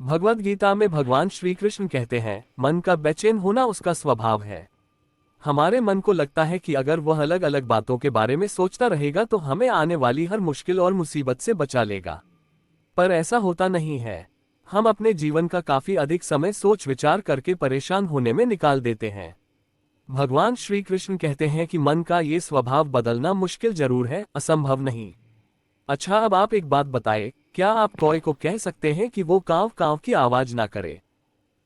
भगवद गीता में भगवान श्री कृष्ण कहते हैं, मन का बेचैन होना उसका स्वभाव है। हमारे मन को लगता है कि अगर वह अलग अलग बातों के बारे में सोचता रहेगा तो हमें आने वाली हर मुश्किल और मुसीबत से बचा लेगा। पर ऐसा होता नहीं है। हम अपने जीवन का काफी अधिक समय सोच विचार करके परेशान होने में निकाल देते हैं। भगवान श्री कृष्ण कहते हैं कि मन का ये स्वभाव बदलना मुश्किल जरूर है, असंभव नहीं। अच्छा, अब आप एक बात बताएं, क्या आप कौवे को कह सकते हैं कि वो कांव कांव की आवाज ना करे?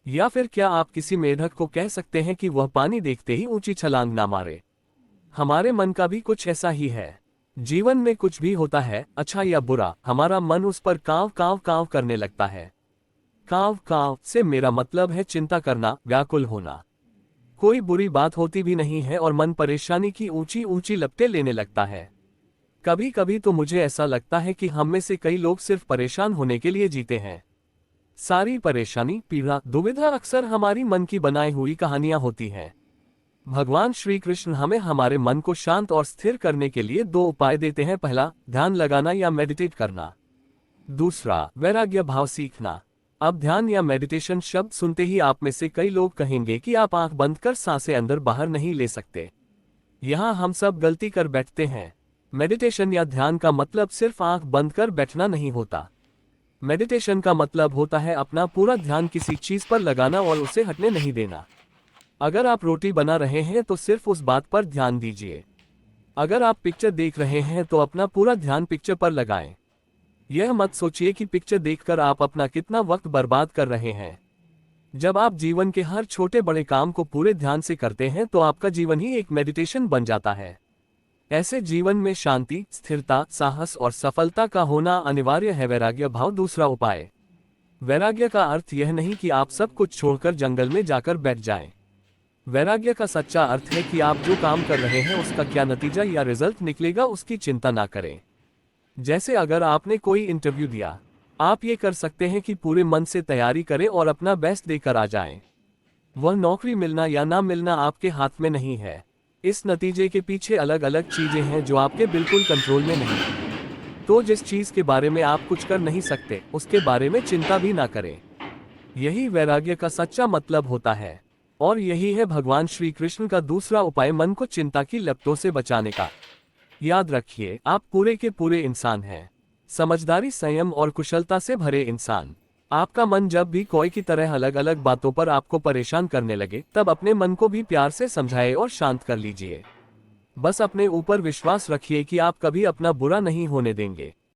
या फिर क्या आप किसी मेढक को कह सकते हैं कि वह पानी देखते ही ऊंची छलांग ना मारे? हमारे मन का भी कुछ ऐसा ही है। जीवन में कुछ भी होता है, अच्छा या बुरा, हमारा मन उस पर कांव कांव कांव करने लगता है। कांव कांव से मेरा मतलब है चिंता करना, व्याकुल होना। कोई बुरी बात होती भी नहीं है और मन परेशानी की ऊंची ऊंची लपटें लेने लगता है। कभी कभी तो मुझे ऐसा लगता है कि हम में से कई लोग सिर्फ परेशान होने के लिए जीते हैं। सारी परेशानी, पीड़ा, दुविधा अक्सर हमारी मन की बनाई हुई कहानियां होती हैं। भगवान श्री कृष्ण हमें हमारे मन को शांत और स्थिर करने के लिए दो उपाय देते हैं। पहला, ध्यान लगाना या मेडिटेट करना। दूसरा, वैराग्य भाव सीखना। अब ध्यान या मेडिटेशन शब्द सुनते ही आप में से कई लोग कहेंगे कि आप आंख बंद कर सांसें अंदर बाहर नहीं ले सकते। यहां हम सब गलती कर बैठते हैं। मेडिटेशन या ध्यान का मतलब सिर्फ आंख बंद कर बैठना नहीं होता। मेडिटेशन का मतलब होता है अपना पूरा ध्यान किसी चीज पर लगाना और उसे हटने नहीं देना। अगर आप रोटी बना रहे हैं तो सिर्फ उस बात पर ध्यान दीजिए। अगर आप पिक्चर देख रहे हैं तो अपना पूरा ध्यान पिक्चर पर लगाएं। यह मत सोचिए कि पिक्चर देखकर आप अपना कितना वक्त बर्बाद कर रहे हैं। जब आप जीवन के हर छोटे बड़े काम को पूरे ध्यान से करते हैं तो आपका जीवन ही एक मेडिटेशन बन जाता है। ऐसे जीवन में शांति, स्थिरता, साहस और सफलता का होना अनिवार्य है। वैराग्य भाव दूसरा उपाय। वैराग्य का अर्थ यह नहीं कि आप सब कुछ छोड़कर जंगल में जाकर बैठ जाएं। वैराग्य का सच्चा अर्थ है कि आप जो काम कर रहे हैं उसका क्या नतीजा या रिजल्ट निकलेगा उसकी चिंता ना करें। जैसे अगर आपने कोई इंटरव्यू दिया, आप ये कर सकते हैं कि पूरे मन से तैयारी करें और अपना बेस्ट देकर आ जाएं। वह नौकरी मिलना या ना मिलना आपके हाथ में नहीं है। इस नतीजे के पीछे अलग अलग चीजें हैं जो आपके बिल्कुल कंट्रोल में नहीं है। तो जिस चीज के बारे में आप कुछ कर नहीं सकते, उसके बारे में चिंता भी ना करें। यही वैराग्य का सच्चा मतलब होता है। और यही है भगवान श्री कृष्ण का दूसरा उपाय, मन को चिंता की लपटों से बचाने का। याद रखिए, आप पूरे के पूरे इंसान हैं। समझदारी, संयम और कुशलता से भरे इंसान। आपका मन जब भी कोई की तरह अलग अलग बातों पर आपको परेशान करने लगे, तब अपने मन को भी प्यार से समझाए और शांत कर लीजिए। बस अपने ऊपर विश्वास रखिए कि आप कभी अपना बुरा नहीं होने देंगे।